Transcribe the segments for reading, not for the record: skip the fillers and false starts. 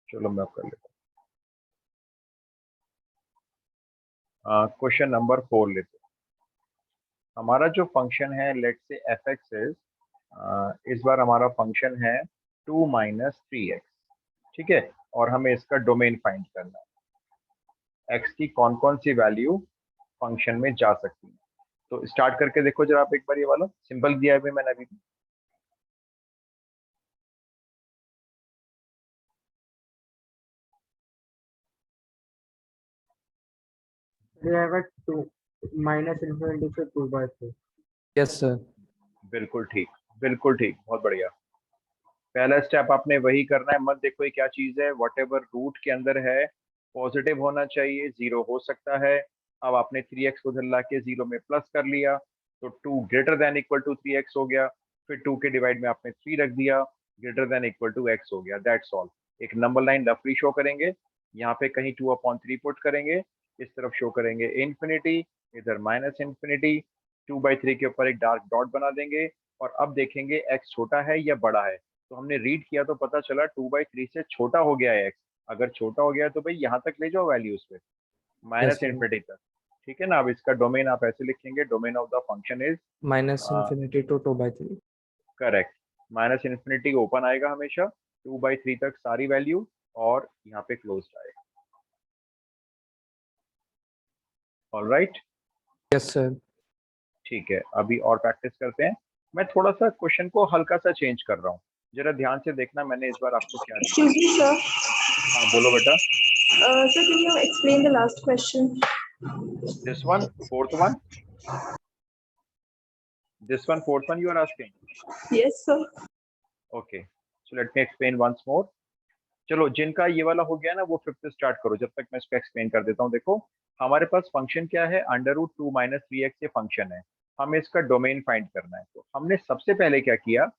चलो मैं कर लेता हूँ। क्वेश्चन नंबर 4 लेते हैं। हमारा जो फंक्शन है लेट से एफ एक्स इज, इस बार हमारा फंक्शन है 2 - 3x। ठीक है, और हमें इसका डोमेन फाइंड करना है, एक्स की कौन कौन सी वैल्यू फंक्शन में जा सकती है। तो स्टार्ट करके देखो जरा आप एक बार, ये वाला सिंपल दिया है मैंने अभी। We have a 2 minus infinity से 2/3. Yes sir. बिल्कुल ठीक, बिल्कुल ठीक, बहुत बढ़िया। पहला स्टेप आपने वही करना है, मत देखो ये क्या चीज है, वट एवर रूट के अंदर है पॉजिटिव होना चाहिए, जीरो हो सकता है। अब आपने 3x को उधर ला के जीरो में प्लस कर लिया, तो 2 greater than equal to 3x हो गया। फिर 2 के डिवाइड में आपने 3 रख दिया, greater than equal to x हो गया। That's all. एक नंबर लाइन रफली शो करेंगे, यहाँ पे कहीं 2/3 पुट करेंगे, इस तरफ शो करेंगे इन्फिनिटी, इधर माइनस इन्फिनिटी, 2/3 के ऊपर एक डार्क डॉट बना देंगे। और अब देखेंगे x छोटा है या बड़ा है। तो हमने रीड किया तो पता चला 2/3 से छोटा हो गया है एक्स। अगर छोटा हो गया है तो भाई यहाँ तक ले जाओ वैल्यूज पे, माइनस sir. इन्फिनिटी तक। ठीक है ना। अब इसका डोमेन आप ऐसे लिखेंगे, domain of the function is minus infinity to 2/3। Correct. Minus infinity open आएगा हमेशा, 2/3 तक सारी वैल्यू, और यहाँ पे क्लोज आएगा। Alright, yes sir. ठीक है। अभी और प्रैक्टिस करते हैं। मैं थोड़ा सा क्वेश्चन को हल्का सा चेंज कर रहा हूँ, जरा ध्यान से देखना मैंने इस बार आपको क्या दिया। Excuse me, sir. हाँ बोलो बेटा। Sir, can you explain the last question? This one, fourth one, this one, fourth one you are asking? Yes, sir. Okay, so let me explain once more. चलो जिनका ये वाला हो गया ना वो फिफ्थ से स्टार्ट करो, जब तक मैं इसको एक्सप्लेन कर देता हूँ। देखो हमारे पास फंक्शन क्या है, √2 - 3x ये फंक्शन है। हमें इसका डोमेन फाइंड करना है। तो हमने सबसे पहले क्या किया,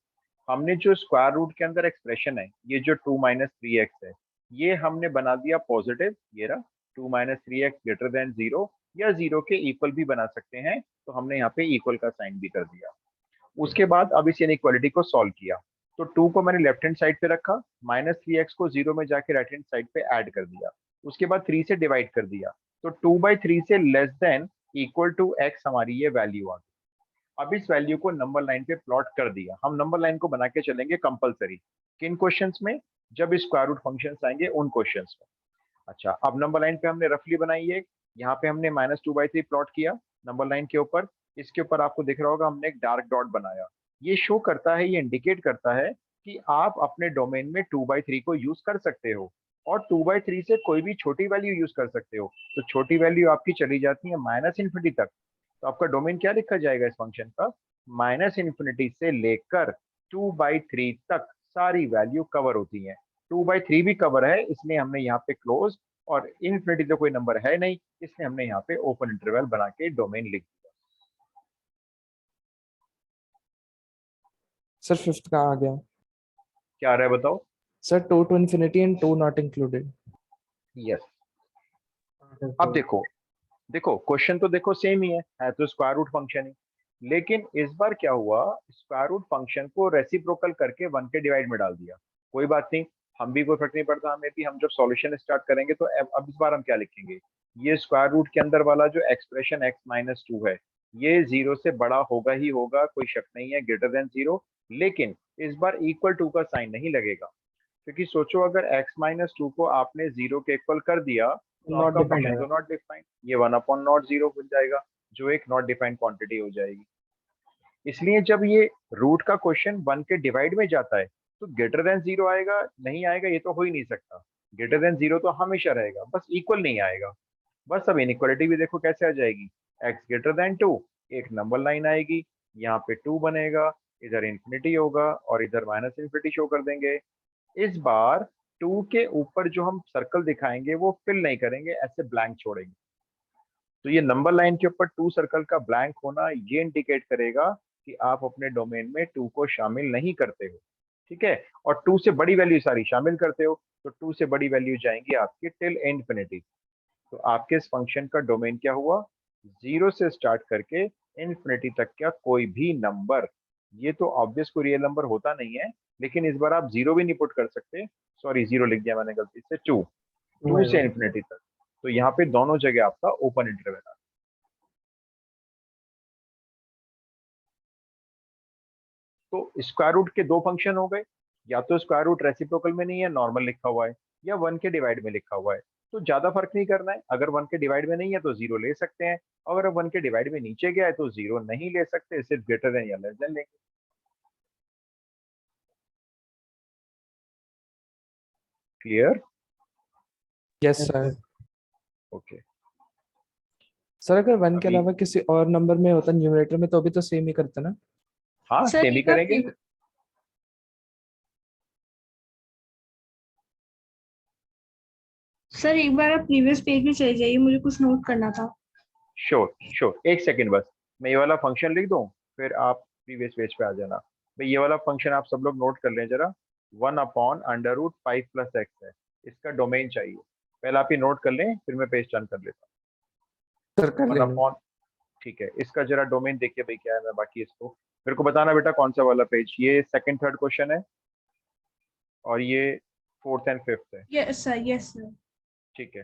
हमने जो स्क्वायर रूट के अंदर एक्सप्रेशन है, ये जो 2 - 3x है, ये हमने बना दिया पॉजिटिव। ये रहा 2 - 3x ग्रेटर देन 0, या 0 के इक्वल भी बना सकते हैं, तो हमने यहाँ पे इक्वल का साइन भी कर दिया। उसके बाद अब इस इनइक्वालिटी को सॉल्व किया, तो 2 को मैंने लेफ्ट हैंड साइड पे रखा, -3x को 0 में जाके राइट हैंड साइड पे ऐड कर दिया। उसके बाद 3 से डिवाइड कर दिया, तो 2/3 से less than equal to x हमारी ये वैल्यू आ गई। अब इस वैल्यू को नंबर लाइन पे प्लॉट कर दिया। हम नंबर लाइन को बना के चलेंगे कंपलसरी, किन क्वेश्चंस में, जब स्क्वायर रूट फंक्शंस आएंगे उन क्वेश्चंस में। अच्छा, अब नंबर लाइन पे हमने रफली बनाई है, यहाँ पे हमने -2/3 प्लॉट किया नंबर लाइन के ऊपर। इसके ऊपर आपको दिख रहा होगा हमने एक डार्क डॉट बनाया। ये शो करता है, ये इंडिकेट करता है कि आप अपने डोमेन में 2/3 को यूज कर सकते हो, और 2/3 से कोई भी छोटी वैल्यू यूज कर सकते हो। तो छोटी वैल्यू आपकी चली जाती है माइनस इन्फिनिटी तक। तो आपका डोमेन क्या लिखा जाएगा इस फंक्शन का, माइनस इन्फिनिटी से लेकर 2/3 तक सारी वैल्यू कवर होती है। 2/3 भी कवर है, इसलिए हमने यहाँ पे क्लोज, और इन्फिनिटी तो कोई नंबर है नहीं, इसलिए हमने यहाँ पे ओपन इंटरवल बना के डोमेन लिख दिया। सर फिफ्थ कहाँ आ गया? क्या आ रहा है बताओ। Sir 2 to infinity and 2 not included। Yes, अब देखो, देखो क्वेश्चन तो देखो सेम ही है तो स्क्वायर रूट फंक्शन ही। लेकिन इस बार क्या हुआ, स्क्वायर रूट फंक्शन को रेसिप्रोकल करके 1 के डिवाइड में डाल दिया। कोई बात नहीं, हम भी कोई फर्क नहीं पड़ता हमें भी। हम जब सॉल्यूशन स्टार्ट करेंगे तो अब इस बार हम क्या लिखेंगे, ये स्क्वायर रूट के अंदर वाला जो एक्सप्रेशन x-2 है, ये 0 से बड़ा होगा ही होगा, कोई शक नहीं है, ग्रेटर देन 0। लेकिन इस बार इक्वल टू का साइन नहीं लगेगा, क्योंकि सोचो अगर x-2 को आपने 0 के इक्वल कर दिया तो नॉट आपका डिफाइंड फंक्शन है। तो नॉट डिफाइंड, ये 1/0 बन जाएगा, जो एक नॉट डिफाइंड क्वांटिटी हो जाएगी। इसलिए जब ये रूट का क्वेश्चन 1 के डिवाइड में जाता है तो ग्रेटर देन 0 आएगा, नहीं आएगा ये तो हो ही नहीं सकता। ग्रेटर देन 0 तो हमेशा रहेगा, बस इक्वल नहीं आएगा। बस अब इनइक्वालिटी भी देखो कैसे आ जाएगी, x ग्रेटर देन 2, एक नंबर लाइन आएगी, यहाँ पे 2 बनेगा, इधर इन्फिनिटी होगा, और इधर माइनस इन्फिनिटी शो कर देंगे। इस बार 2 के ऊपर जो हम सर्कल दिखाएंगे वो फिल नहीं करेंगे, ऐसे ब्लैंक छोड़ेंगे। तो ये नंबर लाइन के ऊपर 2 सर्कल का ब्लैंक होना ये इंडिकेट करेगा कि आप अपने डोमेन में 2 को शामिल नहीं करते हो। ठीक है, और 2 से बड़ी वैल्यू सारी शामिल करते हो, तो 2 से बड़ी वैल्यू जाएंगी आपकी टिल इन्फिनिटी। तो आपके इस फंक्शन का डोमेन क्या हुआ, 0 से स्टार्ट करके इन्फिनिटी तक का कोई भी नंबर, ये तो ऑब्वियस कोई रियल नंबर होता नहीं है, लेकिन इस बार आप जीरो भी नहीं पुट कर सकते, सॉरी जीरो लिख दिया मैंने गलती से, टू से इन्फिनिटी तक, तो यहाँ पे दोनों जगह आपका ओपन इंटरवल है। तो स्क्वायर रूट के दो फंक्शन हो गए, या तो स्क्वायर रूट रेसिप्रोकल में नहीं है, नॉर्मल लिखा हुआ है, या वन के डिवाइड में लिखा हुआ है। तो ज्यादा फर्क नहीं करना है, अगर वन के डिवाइड में नहीं है तो जीरो ले सकते हैं, अगर वन के डिवाइड में नीचे गया है तो जीरो नहीं ले सकते, सिर्फ ग्रेटर देन या लेस देन लेंगे। Clear? Yes sir. Okay. Sir अगर 1 के अभी अलावा किसी और नंबर में होता न्यूमरेटर में तो भी तो सेम ही करते ना। हाँ सर सेम ही एक बार करेंगे। सर एक बार आप प्रीवियस पेज में चले जाइए, मुझे कुछ नोट करना था। श्योर श्योर, एक सेकंड बस, मैं ये वाला फंक्शन लिख दूं, फिर आप प्रीवियस पेज पे आ जाना। भाई ये वाला फंक्शन आप सब लोग नोट कर लें जरा, 1/√5 + x है, इसका डोमेन चाहिए, पहले आप ये नोट कर लें, फिर मैं पेज टर्न कर लेता सर कर हूँ। लेना। 1/, ठीक है, इसका जरा डोमेन देखिए भाई क्या है, मैं बाकी इसको मेरे को बताना बेटा कौन सा वाला पेज, ये सेकंड थर्ड क्वेश्चन है और ये फोर्थ एंड फिफ्थ है, यस सर, यस सर। ठीक है।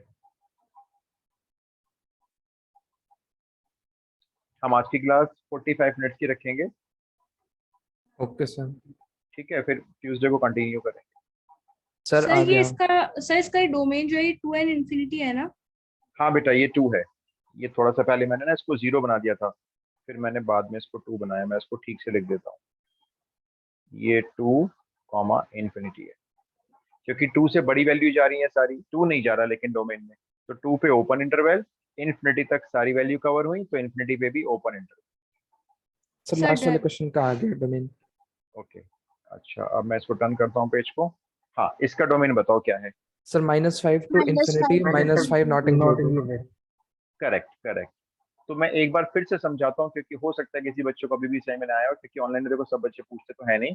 हम आज की क्लास 45 मिनट्स की रखेंगे, ओके सर। ठीक है, फिर ट्यूसडे को कंटिन्यू करेंगे। सर आ सर ये गया। इसका डोमेन जो है 2 एंड इंफिनिटी है ना? हाँ बेटा ये 2 है, ये थोड़ा सा पहले मैंने ना इसको 0 बना दिया था, फिर मैंने बाद में इसको 2 बनाया, मैं इसको ठीक से लिख देता हूँ, ये 2, इन्फिनिटी है, क्योंकि 2 से बड़ी वैल्यू जा रही है सारी, 2 नहीं जा रहा लेकिन डोमेन में, तो 2 पे ओपन इंटरवल, इन्फिनिटी तक सारी वैल्यू कवर हुई, तो इन्फिनिटी पे भी open interval. Sir sir last वाले डन। क्वेश्चन का आ गया डोमेन। ओके, अच्छा अब मैं इसको टर्न करता हूँ पेज को। हाँ इसका डोमेन बताओ क्या है। Sir -5 to infinity, -5 not not included. Included. Correct correct. तो मैं एक बार फिर से समझाता हूँ, क्योंकि हो सकता है किसी बच्चों को अभी भी समझ में ना आया हो, क्योंकि ऑनलाइन देखो सब बच्चे पूछते तो है नहीं,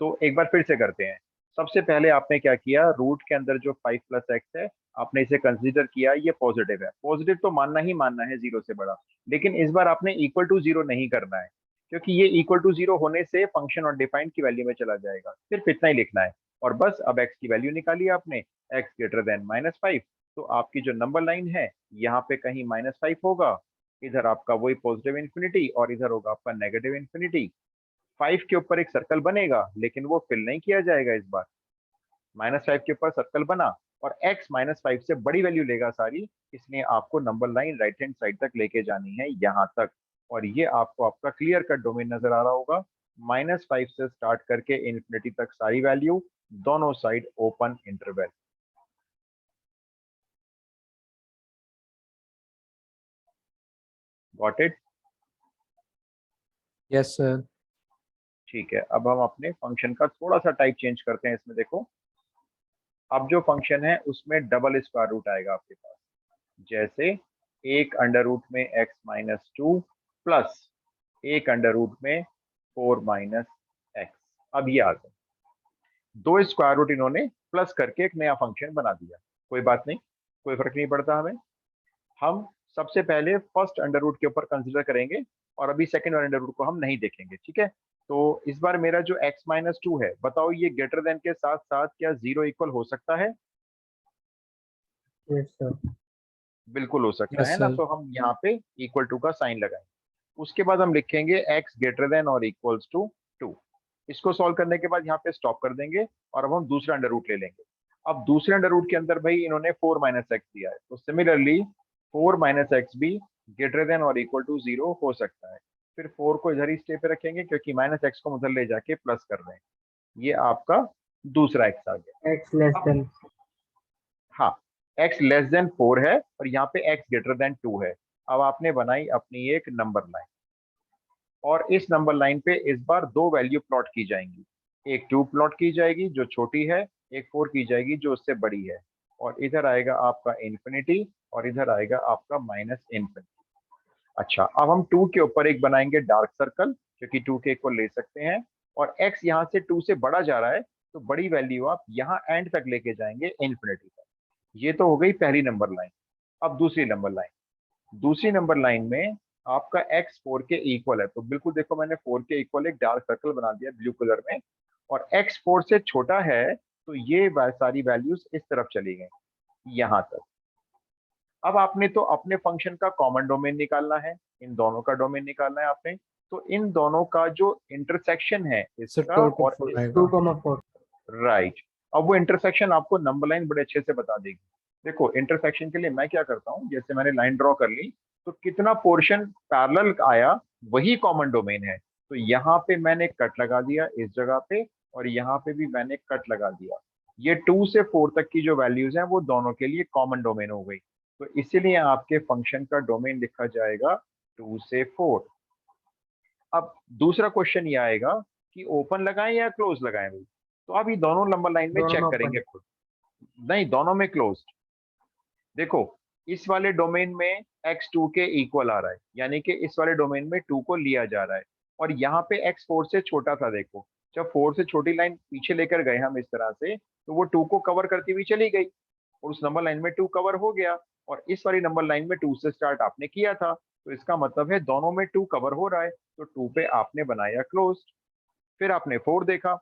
तो एक बार फिर से करते हैं। सबसे पहले आपने क्या किया, रूट के अंदर जो 5 + x है, आपने इसे कंसीडर किया, ये पॉजिटिव है, पॉजिटिव तो मानना ही मानना है जीरो से बड़ा, लेकिन इस बार आपने इक्वल टू जीरो नहीं करना है, क्योंकि ये इक्वल टू जीरो होने से फंक्शन और डिफाइंड की वैल्यू में चला जाएगा, सिर्फ इतना ही लिखना है। और बस अब x की वैल्यू निकाली आपने, x ग्रेटर देन -5, तो आपकी जो नंबर लाइन है यहाँ पे कहीं -5 होगा, इधर आपका वही पॉजिटिव इन्फिनिटी और इधर होगा आपका नेगेटिव इन्फिनिटी। 5 के ऊपर एक सर्कल बनेगा, लेकिन वो फिल नहीं किया जाएगा इस बार, -5 के ऊपर सर्कल बना और x -5 से बड़ी वैल्यू लेगा सारी, इसलिए आपको number line right hand side तक लेके जानी है यहाँ तक, और ये आपको आपका क्लियर कट डोमेन नजर आ रहा होगा, -5 से स्टार्ट करके इन्फिनिटी तक सारी वैल्यू, दोनों side open interval. Got it? Yes sir. ठीक है, अब हम अपने फंक्शन का थोड़ा सा टाइप चेंज करते हैं, इसमें देखो, अब जो फंक्शन है उसमें डबल स्क्वायर रूट आएगा आपके पास, जैसे 1√x-2 प्लस 1√4 - x। अब ये आ गए दो स्क्वायर रूट, इन्होंने प्लस करके एक नया फंक्शन बना दिया, कोई बात नहीं, कोई फर्क नहीं पड़ता हमें। हम सबसे पहले फर्स्ट अंडर रूट के ऊपर कंसिडर करेंगे, और अभी सेकंड अंडर रूट को हम नहीं देखेंगे, ठीक है। तो इस बार मेरा जो x-2 है, बताओ ये ग्रेटर देन के साथ साथ क्या जीरो इक्वल हो सकता है? Yes sir. बिल्कुल हो सकता यस है ना, सर। तो हम यहाँ पे इक्वल टू का साइन लगाएंगे, उसके बाद हम लिखेंगे x ग्रेटर देन और इक्वल्स टू 2। इसको सॉल्व करने के बाद यहाँ पे स्टॉप कर देंगे, और अब हम दूसरा अंडर रूट ले लेंगे। अब दूसरे अंडर रूट के अंदर भाई इन्होंने 4 - x दिया है, तो सिमिलरली 4 - x भी ग्रेटर देन और इक्वल टू 0 हो सकता है। फिर 4 को इधर ही स्टे पे रखेंगे, क्योंकि -x को उधर ले जाके प्लस कर रहे हैं, ये आपका दूसरा x आ गया। एक्स लेस अब देन। हाँ, x लेस देन 4 है और यहाँ पे x ग्रेटर देन 2 है। अब आपने बनाई अपनी एक नंबर लाइन, और इस नंबर लाइन पे इस बार दो वैल्यू प्लॉट की जाएंगी, एक 2 प्लॉट की जाएगी जो छोटी है, एक 4 की जाएगी जो उससे बड़ी है, और इधर आएगा आपका इन्फिनिटी और इधर आएगा आपका -इन्फिनिटी। अच्छा, अब हम 2 के ऊपर एक बनाएंगे डार्क सर्कल, क्योंकि 2 के इक्वल ले सकते हैं, और x यहाँ से 2 से बड़ा जा रहा है, तो बड़ी वैल्यू आप यहाँ एंड तक लेके जाएंगे इन्फिनिटी तक। ये तो हो गई पहली नंबर लाइन। अब दूसरी नंबर लाइन, दूसरी नंबर लाइन में आपका x 4 के इक्वल है, तो बिल्कुल देखो मैंने 4 के इक्वल एक डार्क सर्कल बना दिया ब्लू कलर में, और x 4 से छोटा है तो ये सारी वैल्यूज इस तरफ चली गई यहाँ तक। अब आपने तो अपने फंक्शन का कॉमन डोमेन निकालना है, इन दोनों का डोमेन निकालना है आपने, तो इन दोनों का जो इंटरसेक्शन है सर इसका टोटल और 4 इस, आएगा। 2,4। राइट। अब वो इंटरसेक्शन आपको नंबर लाइन बड़े अच्छे से बता देगी। देखो इंटरसेक्शन के लिए मैं क्या करता हूँ, जैसे मैंने लाइन ड्रॉ कर ली तो कितना पोर्शन पैरेलल आया वही कॉमन डोमेन है, तो यहाँ पे मैंने कट लगा दिया इस जगह पे, और यहाँ पे भी मैंने कट लगा दिया। ये 2 से 4 तक की जो वैल्यूज हैं वो दोनों के लिए कॉमन डोमेन हो गई, तो इसीलिए आपके फंक्शन का डोमेन लिखा जाएगा 2 से 4। अब दूसरा क्वेश्चन ये आएगा कि ओपन लगाएं या क्लोज लगाएं भाई, तो आप ये दोनों नंबर लाइन में दोनों चेक में करेंगे open। खुद। नहीं, दोनों में क्लोज्ड। देखो इस वाले डोमेन में x2 के इक्वल आ रहा है, यानी कि इस वाले डोमेन में 2 को लिया जा रहा है, और यहाँ पे x 4 से छोटा था। देखो जब 4 से छोटी लाइन पीछे लेकर गए हम इस तरह से, तो वो 2 को कवर करती हुई चली गई, और उस नंबर लाइन में 2 कवर हो गया, और इस वाली नंबर लाइन में 2 से स्टार्ट आपने किया था, तो इसका मतलब है दोनों में 2 कवर हो रहा है, तो 2 पे आपने बनाया क्लोज्ड। फिर आपने 4 देखा,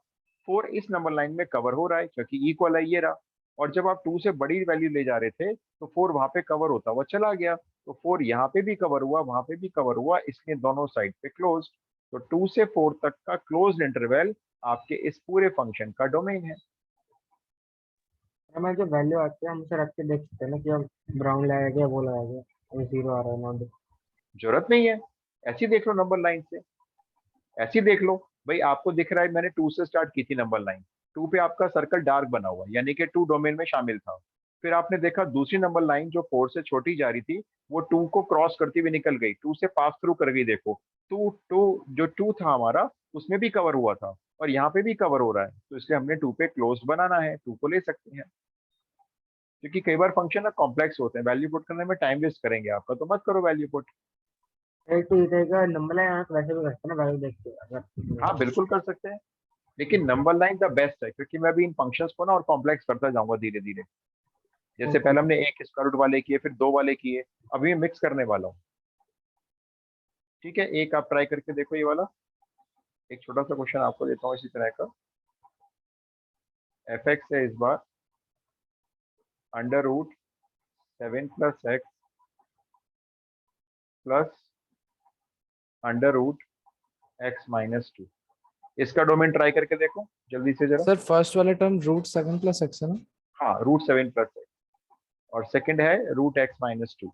4 इस नंबर लाइन में कवर हो रहा है क्योंकि इक्वल है, ये रहा, और जब आप 2 से बड़ी वैल्यू ले जा रहे थे तो 4 वहां पे कवर होता हुआ चला गया, तो 4 यहाँ पे भी कवर हुआ, वहां पे भी कवर हुआ, इसलिए दोनों साइड पे क्लोज। तो 2 से 4 तक का क्लोज्ड इंटरवल आपके इस पूरे फंक्शन का डोमेन है। हमें जो वैल्यू आती है हम उसे रख के देख सकते हैं ना कि हम ब्राउन लगाया गया वो लगाया गया, ये 0 आ रहा है नॉट। जरूरत नहीं है, ऐसी देख लो नंबर लाइन से, ऐसी देख लो भाई, आपको दिख रहा है मैंने 2 से स्टार्ट की थी नंबर लाइन, 2 पे आपका सर्कल डार्क बना हुआ यानी कि 2 डोमेन में शामिल था। फिर आपने देखा दूसरी नंबर लाइन जो 4 से छोटी जा रही थी वो 2 को क्रॉस करती हुई निकल गई, 2 से पास थ्रू कर गई। देखो 2 जो 2 था हमारा उसमें भी कवर हुआ था, और यहाँ पे भी कवर हो रहा है, तो इसलिए हमने 2 पे क्लोज बनाना है, 2 को ले सकते हैं। क्योंकि कई बार फंक्शन ना कॉम्प्लेक्स होते हैं, वैल्यू पुट करने में टाइम वेस्ट करेंगे आपका, तो मत करो वैल्यू पुट। एक तो इधर का नंबर लाइन तो वैसे भी करते हैं ना वैल्यू देख के हाँ अगर। बिल्कुल कर सकते हैं, लेकिन नंबर लाइन द बेस्ट है, क्योंकि मैं अभी इन फंक्शंस को ना और कॉम्प्लेक्स करता जाऊंगा धीरे धीरे। जैसे ओके। पहले हमने एक स्क्वायर रूट वाले किए, फिर 2 वाले किए, अभी मिक्स करने वाला हूँ। ठीक है, एक आप ट्राई करके देखो ये वाला, एक छोटा सा क्वेश्चन आपको देता हूँ इसी तरह का। एफ एक्स है इस बार under root 7 plus x plus under root x minus 2। इसका डोमेन ट्राई करके देखो जल्दी से जरा। सर फर्स्ट वाला टर्म √7 + x है ना? हाँ √7 प्लस एक्स, और सेकंड है √x-2।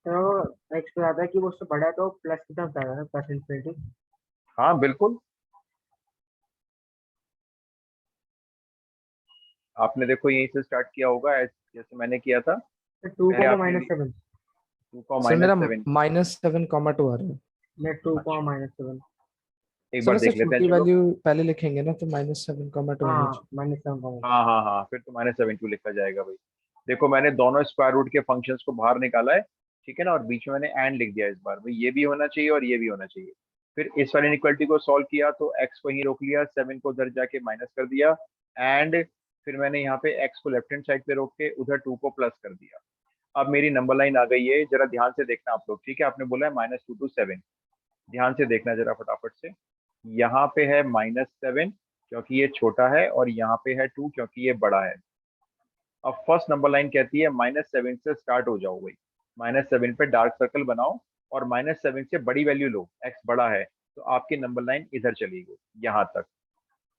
तो एक्स पे आता है कि वो उससे बड़ा है तो प्लस की तरफ जाएगा ना, प्लस इन्फिनिटी। हाँ बिल्कुल, आपने देखो यहीं से स्टार्ट किया होगा जैसे मैंने किया था। तो 2 पहले को आपने -7। 2 को सर मेरा -7। -7,2 आ रहा है। मैं 2 को अच्छा -7। एक सर बार वैसे देख लेते हैं छोटी चलो। वैल्यू पहले लिखेंगे ना तो -7,2 होना हाँ चाहिए। -7। हाँ हाँ हाँ, फिर तो -7 लिखा जाएगा भाई। देखो मैंने दोनों स्क्वायर रूट के फंक्शंस को बाहर निकाला है, ठीक है ना, और बीच में मैंने एंड लिख दिया इस बार, भाई ये भी होना चाहिए और ये भी होना चाहिए। फिर इस वाली इनइक्वालिटी को सॉल्व किया तो x को ही रोक लिया, 7 को उधर जाके माइनस कर दिया, एंड फिर मैंने यहाँ पे x को लेफ्ट हैंड साइड पे रोक के उधर 2 को प्लस कर दिया। अब मेरी नंबर लाइन आ गई है, जरा ध्यान से देखना आप लोग, ठीक है, आपने बोला है -2 to 7, ध्यान से देखना जरा फटाफट से। यहाँ पे है -7 क्योंकि ये छोटा है, और यहाँ पे है 2 क्योंकि ये बड़ा है। अब फर्स्ट नंबर लाइन कहती है -7 से स्टार्ट हो जाओ भाई, -7 पे डार्क सर्कल बनाओ, और -7 से बड़ी वैल्यू लो, x बड़ा है, तो आपकी नंबर लाइन इधर चली गई यहाँ तक।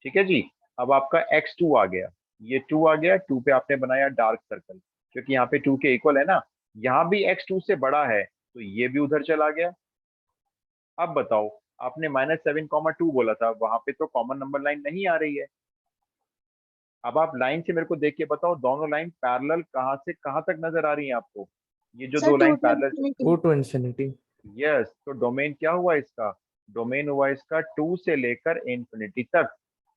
ठीक है जी। अब आपका x2 आ गया, ये 2 आ गया, 2 पे आपने बनाया डार्क सर्कल, क्योंकि यहाँ पे 2 के इक्वल है ना, यहाँ भी x 2 से बड़ा है, तो ये भी उधर चला गया। अब बताओ, आपने -7,2 बोला था, वहां पे तो कॉमन नंबर लाइन नहीं आ रही है। अब आप लाइन से मेरे को देख के बताओ, दोनों लाइन पैरेलल कहाँ से कहाँ तक नजर आ रही है आपको, ये जो सर दो line 2 to parallel. infinity। 2 to infinity। Yes, तो डोमेन क्या हुआ इसका, डोमेन हुआ इसका 2 से लेकर इंफिनिटी तक।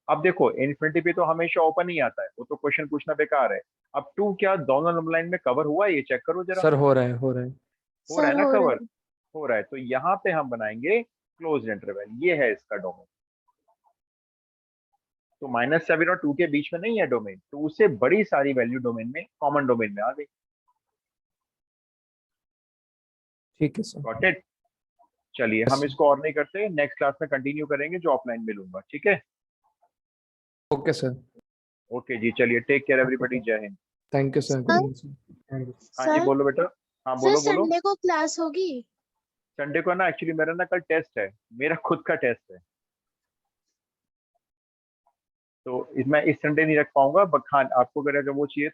अब देखो इन्फिनिटी पे तो हमेशा ओपन ही आता है, वो तो क्वेश्चन पूछना बेकार है। अब 2 क्या दोनों नंबर लाइन में कवर हुआ है, ये चेक करो जरा। सर हो रहा है, हो रहा है। हो रहा है सर ना हो रहा कवर, है। हो रहा है। तो यहाँ पे हम बनाएंगे क्लोज इंटरवल, ये है इसका डोमेन। तो -7 और 2 के बीच में नहीं है डोमेन, 2 से बड़ी सारी वैल्यू डोमेन में, कॉमन डोमेन में आ गई। ठीक है सर। Got it. चलिए हम इसको और नहीं करते, नेक्स्ट क्लास में कंटिन्यू करेंगे जो ऑफलाइन में लूंगा, ठीक है। Okay sir. ओके जी, चलिए take care Okay, everybody, sir. जय Hind. Thank you sir, good sir evening sir. Thank you. हाँ जी सर बोलो बेटा। हाँ सर बोलो बोलो। संडे को क्लास होगी? संडे को ना एक्चुअली मेरा ना कल टेस्ट है, मेरा खुद का टेस्ट है, तो मैं इस संडे नहीं रख पाऊंगा। बट हाँ आपको अगर वो चाहिए